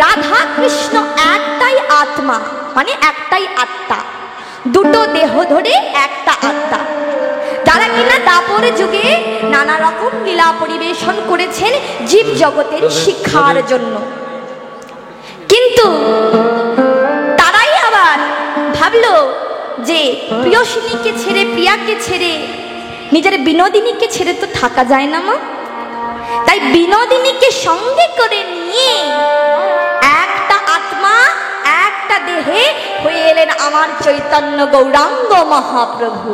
রাধা কৃষ্ণ একটাই আত্মা, মানে একটাই আত্মা, দুটো দেহ ধরে একটা আত্মা, যারা কিনা দাপর যুগে নানা রকম লীলা পরিবেশন করেছেন জীব জগতের শিক্ষার জন্য। কিন্তু তারাই আবার ভাবলো যে প্রিয়সিনীকে ছেড়ে, প্রিয়াকে ছেড়ে, নিজের বিনোদিনীকে ছেড়ে তো থাকা যায় না মা। তাই বিনোদিনীকে সঙ্গে করে নিয়ে একটা আত্মা একটা দেহে হয়ে এলেন আমার চৈতন্য গৌরাঙ্গ মহাপ্রভু।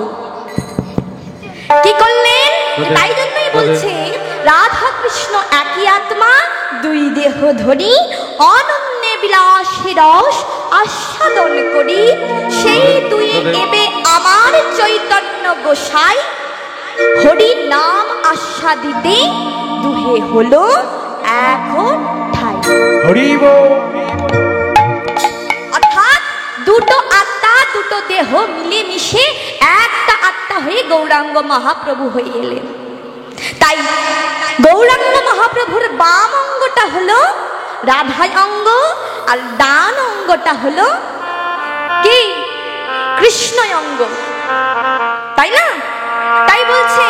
কি করলেন? তাই জন্যই বলছে রাধা কৃষ্ণ একই আত্মা, দুই দেহ ধরি অনন্যে বিলাসে রস আস্বাদন করি, সেই দুই এবে আমার চৈতন্য গোসাই হরি নাম আস্বাদিতে দুহে হলো এখন ঠাই। অর্থাৎ দুটো আত্মা দুটো দেহ মিলে মিশে একটা আত্মা হয়ে গৌরাঙ্গ মহাপ্রভু হয়ে এলেন। তাই গৌরাঙ্গ মহাপ্রভুর বাম অঙ্গটা হলো রাধা অঙ্গ, আর ডান অঙ্গটা হলো কি কৃষ্ণ অঙ্গ, তাই না? তাই বলছে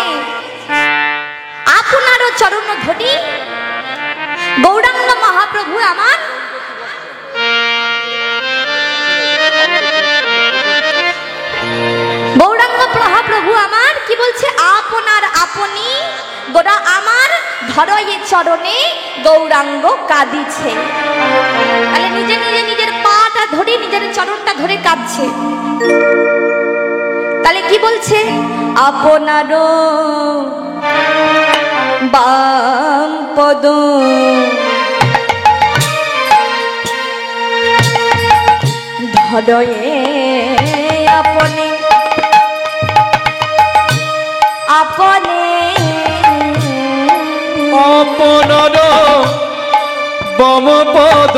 আপনারও চরণ ধরি গৌরাঙ্গ মহাপ্রভু আমার গৌরাঙ্গ মহাপ্রভু আমার কি বলছে? আপনার আপনি গোরা আমার ধরয়ে চরণে গৌরাঙ্গ কাঁদিছে। তাহলে নিজে নিজে নিজের পাটা ধরে নিজের চরণটা ধরে কাঁদছে। তাহলে কি বলছে? আপনারও বাম পদ ধরয়ে আপনি আপনি আপনার বাম পদ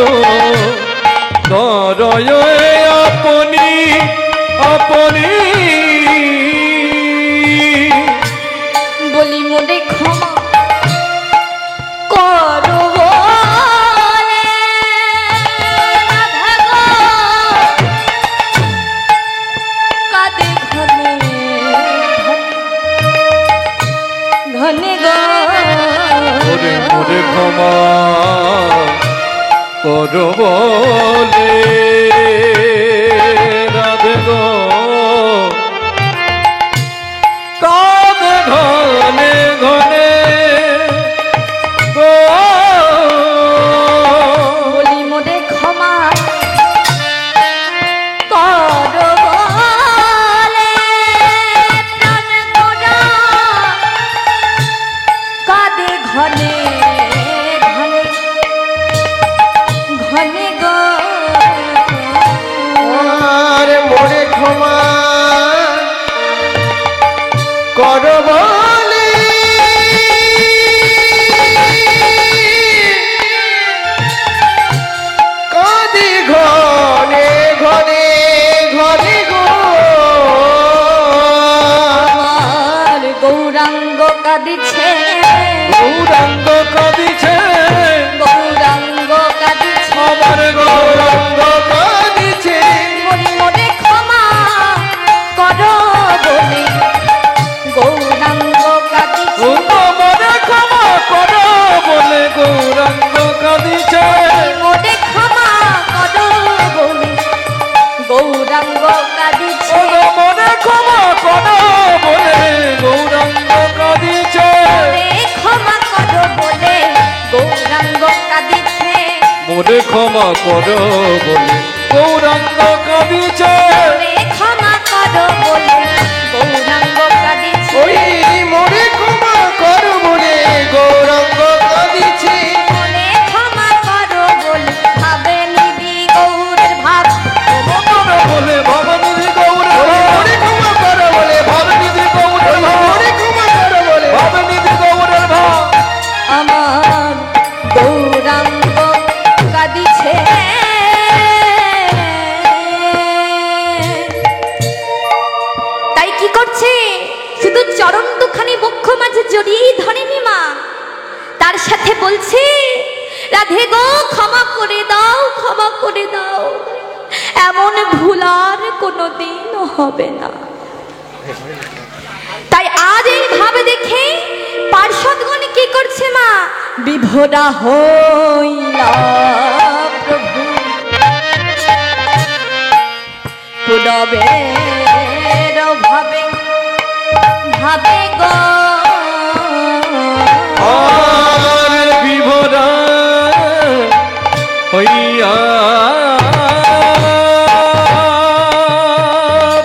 ধরয়ে আপনি আপনি বলি মোরে ক্ষমা করো কাঁদে ঘনে ঘনে মোরে মোরে ক্ষমা করো বলে রাধে গো কাঁদে ঘনে ঘনে গো। বলি মোরে ক্ষমা করো বলে প্রাণ গোরা কাঁদে ঘনে ঘনে ঘনে গো। আরে মোরে ক্ষমা করো বলে কাঁদে ঘনে ঘনে ঘনে গো। আমার গৌরাঙ্গ কাঁদিছে, গৌরাঙ্গ কাঁদিছে, গৌরাঙ্গ কাঁদিছে, আমার গৌরাঙ্গ কাঁদিছে। মনে মনে ক্ষমা করো বলে গৌরাঙ্গ কাঁদিছে, মনে ক্ষমা করো বলে গৌরাঙ্গ কাঁদিছে। মনে ক্ষমা করো বলে গৌরাঙ্গ কাঁদিছে, মনে ক্ষমা করো বলে গৌরাঙ্গ কাঁদিছে। ক্ষমা করো বলে গৌরাঙ্গ কাঁদিছে, মোরে ক্ষমা করো বলে গৌরাঙ্গ কাঁদিছে। ক্ষমা করো বলে গৌরাঙ্গ কাঁদিছে, ওই মোরে ক্ষমা করো বলে গৌরাঙ্গ কাঁদিছে। মনে ক্ষমা করো বলে ভাবে নিধি গৌরের ভাব, বলে ভবনিধি গৌরের ভাব। মোরে ক্ষমা করো বলে ভবনিধি গৌরের ভাব। মোরে ক্ষমা করো বলে ভবনিধি গৌরের ভাব। আমার গৌরাঙ্গ কাঁদিছে। তাই কি করছে? শুধু চরণ দুখানি বক্ষ মাঝে জড়িয়েই ধরেনি মা, তার সাথে বলছে হবে না। তাই আজ এই ভাবে দেখে পার্শ্বদগণ কি করছে মা? বিভোরা হইলা প্রভু পুরবের ভাবে ভাবে গো আর বিভোরা হইয়া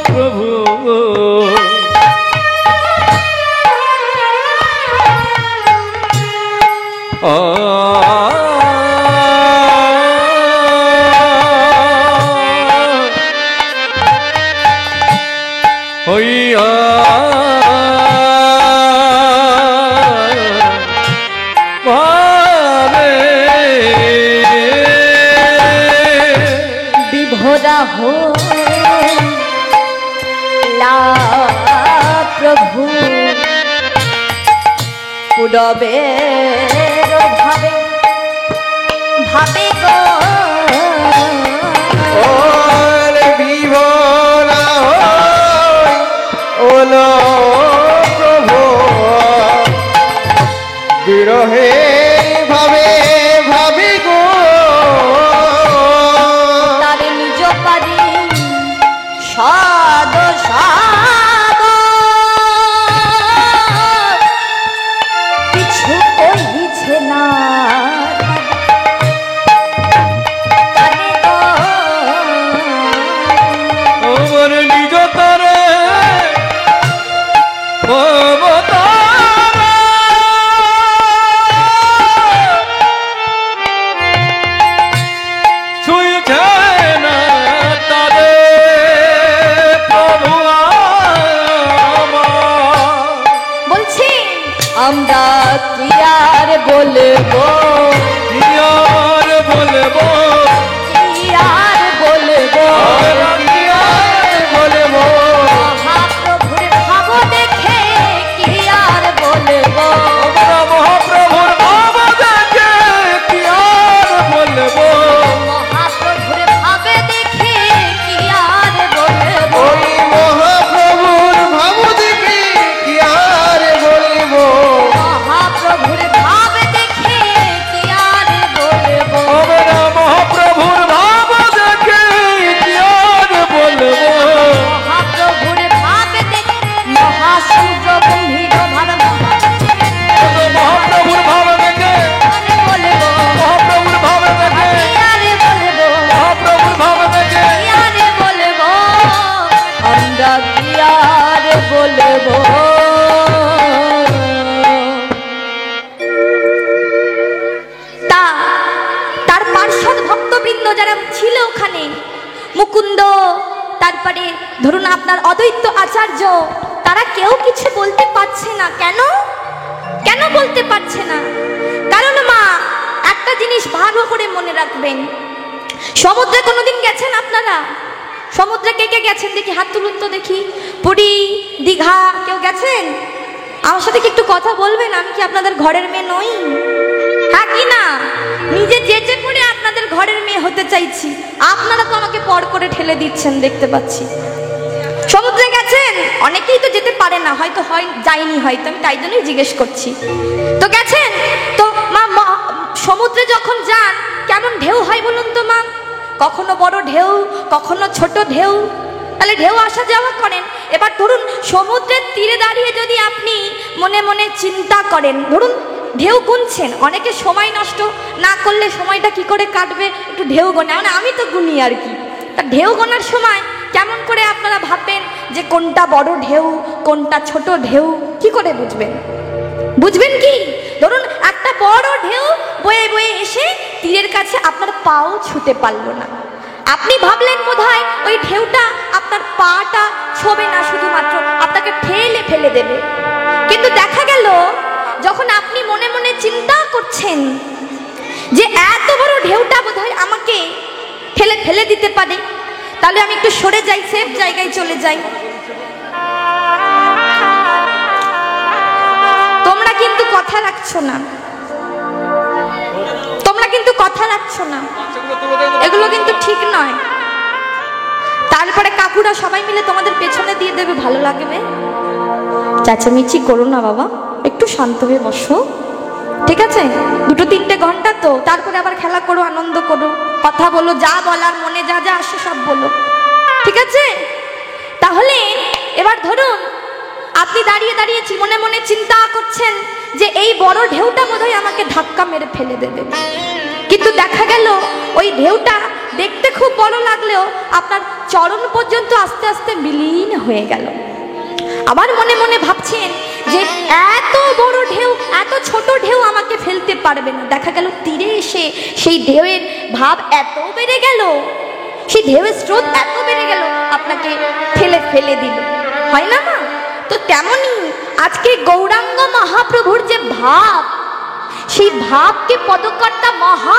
প্রভু হইয়া বিভোরা হইলা প্রভু পুরবের ভাবে ভাবে গো ওর বিভোরা ওলো প্রভু বিরহে ভাবে ভাবি গো তার নিজ পারি সাদ সাদ কিছু কইছে না তারে গো ওর নিজ তরে ছুঁয়েছে না তারে প্রভু বলছি আমরা কি আর বলবো কি আর বলবো কি আর বলবো কি আর বলবো মহাপ্রভুর ভাব দেখে কি আর বলবো আমরা মহাপ্রভুর ভাব দেখে কি আর বলবো মহাপ্রভুর ভাবে দেখে কি আর বলবো ওই মহাপ্রভুর ভাব দেখে কি আর বলবো মহাপ্রভুর ভাব দেখে কি আর বলবো আমরা মহাপ্রভুর ভাব দেখে কি আর বলবো মহাপ্রভুর ভাব দেখে মহাসূর্য গম্ভীর ভার মহাপ্রভুর ভাব দেখে বলবো মহাপ্রভুর ভাব দেখে কি আর বলবো মহাপ্রভুর ভাব দেখে কি আর বলবো আমরা কি আর বলবো তার পার্শ্বদ ভক্তবৃন্দ যারা ছিল ওখানে মুকুন্দ তারপরে ধরুন আপনার অদ্বৈত আচার্য তারা কেউ কিছু বলতে পারছে না। কেন কেন বলতে পারছে না? কারণ মা একটা জিনিস ভালো করে মনে রাখবেন, সমুদ্রে কোনোদিন গেছেন আপনারা? সমুদ্রে কে কে গেছেন দেখি হাত তুলুন তো দেখি। পুরী দীঘা কেউ গেছেন? আমার সাথে কি একটু কথা বলবেন? আমি কি আপনাদের ঘরের মেয়ে নই? হ্যাঁ কি না? নিজে যেচে করে আপনাদের ঘরের মেয়ে হতে চাইছি, আপনারা তো আমাকে পর করে ঠেলে দিচ্ছেন দেখতে পাচ্ছি। সমুদ্রে গেছেন? অনেকেই তো যেতে পারে না, হয়তো যায়নি, হয়তো আমি তাই জন্যই জিজ্ঞেস করছি। তো গেছেন তো মা, সমুদ্রে যখন যান কেমন ঢেউ হয় বলুন তো মা? কখনো বড় ঢেউ, কখনো ছোট ঢেউ, তাহলে ঢেউ আসা যাওয়া করেন। এবার ধরুন সমুদ্রের তীরে দাঁড়িয়ে যদি আপনি মনে মনে চিন্তা করেন, ধরুন ঢেউ গুনছেন, অনেকে সময় নষ্ট না করলে সময়টা কি করে কাটবে একটু ঢেউ গোনা, মানে আমি তো গুনি আর কি। তা ঢেউ গোনার সময় কেমন করে আপনারা ভাববেন যে কোনটা বড় ঢেউ কোনটা ছোট ঢেউ? কি করে বুঝবেন? বুঝবেন কি? ধরুন একটা বড় ঢেউ বয়ে বয়ে এসে তীরের কাছে আপনার পাও ছুতে পারলো না, আপনি ভাবলেন বোধহয় ওই ঢেউটা আপনার পাটা ছোবে না, শুধুমাত্র আপনাকে ঠেলে ফেলে দেবে। কিন্তু দেখা গেল যখন আপনি মনে মনে চিন্তা করছেন যে এত বড় ঢেউটা বোধহয় আমাকে ঠেলে ফেলে দিতে পারে, তাহলে আমি একটু সরে যাই, সেফ জায়গায় চলে যাই। তোমরা কিন্তু কথা রাখছো না, তোমরা কিন্তু কথা রাখছো না, এগুলো কিন্তু ঠিক নয়। তারপরে কাকুরা সবাই মিলে তোমাদের পেছনে দিয়ে দেবে, ভালো লাগবে। চেঁচামেচি করো না বাবা, একটু শান্ত হয়ে বসো, ঠিক আছে? 2-3 ঘন্টা তো, তারপরে আবার খেলা করো, আনন্দ করো, কথা বলো, যা বলার মনে যা যা আসে সব বলো, ঠিক আছে? তাহলে এবার ধরুন আপনি দাঁড়িয়ে দাঁড়িয়ে মনে মনে চিন্তা করছেন যে এই বড় ঢেউটা বোধহয় আমাকে ধাক্কা মেরে ফেলে দেবে, কিন্তু দেখা গেল ওই ঢেউটা দেখতে খুব বড় লাগলেও আপনার চরণ পর্যন্ত আস্তে আস্তে বিলীন হয়ে গেল। আবার মনে মনে ভাবছেন যে এত বড় ঢেউ, এত ছোট ঢেউ আমাকে ফেলতে পারবে না। দেখা গেল তীরে এসে সেই ঢেউয়ের ভাব এত বেড়ে গেল, সেই ঢেউয়ের স্রোত এত বেড়ে গেল, আপনাকে ফেলে দিল, হয় না মা? তো তেমনি আজকে গৌরাঙ্গ মহাপ্রভুর যে ভাব, সেই ভাবকে পদকর্তা মহা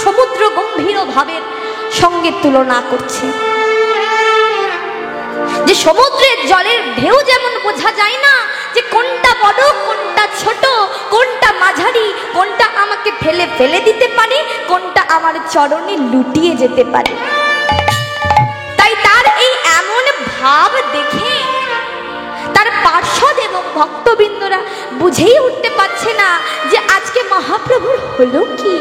সমুদ্র গম্ভীর ভাবের সঙ্গে তুলনা করছে। যে সমুদ্রের জলের ঢেউ যেমন বোঝা যায় না যে কোনটা বড় কোনটা ছোট, কোনটা মাঝারি, কোনটা আমাকে ফেলে দিতে পারে, কোনটা আমার চরণে লুটিয়ে যেতে পারে, তাই তার এই এমন ভাব দেখে তার পার্ষদ এবং ভক্তবৃন্দরা বুঝেই উঠতে পারছে না যে আজকে মহাপ্রভুর হলো কি।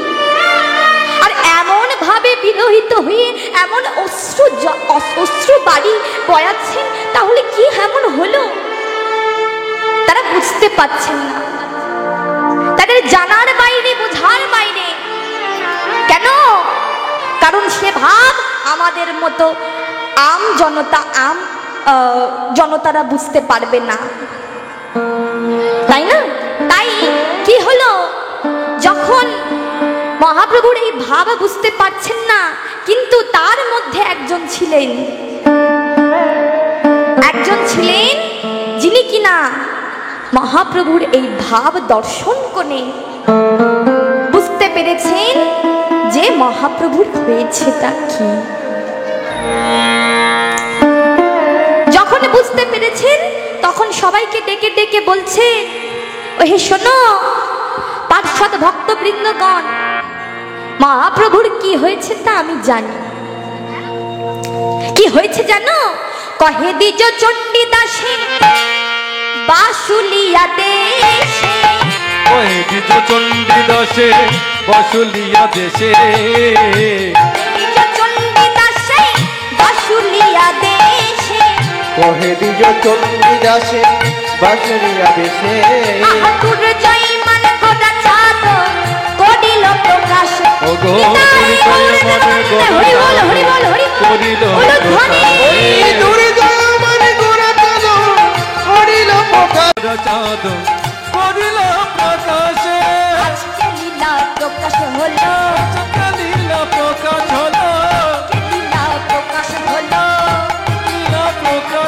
আর এমন ভাবে বিরহিত হয়ে এমন অশ্রু বাড়ি বয়াচ্ছেন, তাহলে কি এমন হলো তারা বুঝতে পারছেন না, তাদের জানার বাইরে, বোঝার বাইরে। কেন? কারণ সে ভাব আমাদের মতো জনতারা বুঝতে পারবে না, তাই না? তাই কি হলো, যখন মহাপ্রভুর এই ভাব বুঝতে পারছেন না, কিন্তু তার মধ্যে একজন ছিলেন যিনি কিনা মহাপ্রভুর এই ভাব দর্শন করে বুঝতে পেরেছেন যে মহাপ্রভুর হয়েছেটা কি। যখন বুঝতে পেরেছেন তখন সবাইকে ডেকে ডেকে বলছে, ওহে শোনো পার্ষদ ভক্তবৃন্দগণ, মহাপ্রভুর কি হয়েছে তা আমি জানি। কি হয়েছে জানো? কহে দ্বিজ চণ্ডীদাসে বাসুলিয়া দেশে, কহে দ্বিজ চণ্ডীদাসে বাসুলিয়া দেশে, দ্বিজ চণ্ডীদাসে বাসুলিয়া দেশে, কহে দ্বিজ চণ্ডীদাসে বাসুলিয়া দেশে, আহাতুর জয় মান গোটা চাঁদ করিল প্রকাশ। ওগো দুর্জয় মানে হরি বল হরি বল হরি বল করিল ধ্বনি। দুর্জয় মানে গোটা চাঁদ করিল প্রকাশ, চাঁদ করিল প্রকাশে, আজকে লীলা প্রকাশ হলো, লীলা প্রকাশ হলো, লীলা প্রকাশ হলো, লীলা প্রকাশ